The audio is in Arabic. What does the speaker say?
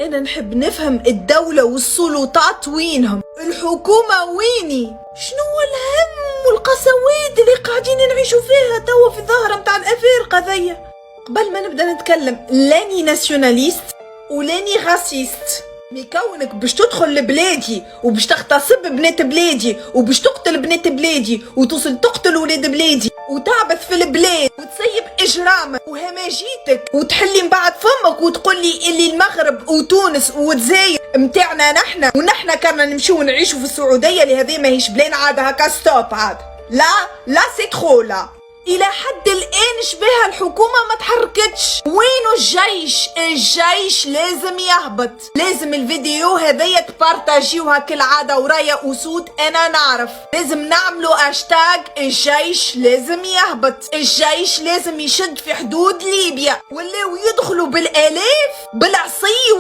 انا نحب نفهم الدولة والسلطات وينهم، الحكومة ويني، شنو الهم والقسوات اللي قاعدين نعيشوا فيها توا في الظاهرة متاع الافارقة ذيا. قبل ما نبدا نتكلم، لاني ناسيوناليست ولاني غاسيست، مي كونك باش تدخل لبلادي وباش تغتصب بنات بلادي وباش تقتل بنات بلادي وتوصل تقتل ولاد بلادي وتعبث في البلاد وتسيب اجرامك وهماجيتك وتحلي من بعد فمك وتقولي اللي المغرب وتونس والجزائر متاعنا نحنا ونحنا كنا نمشيو نعيشوا في السعوديه اللي هذه ماهيش بلان عاد هكا ستوب عاد. لا سي تخو لا. الى حد الان شبيها الحكومة ما تحركتش. وينو الجيش؟ الجيش لازم يهبط. لازم الفيديو هذيا تبارتاجيوها كالعادة ورايا اسود. انا نعرف لازم نعملوا هاشتاج الجيش لازم يهبط. الجيش لازم يشد في حدود ليبيا ولاو يدخلوا بالالاف بالعصي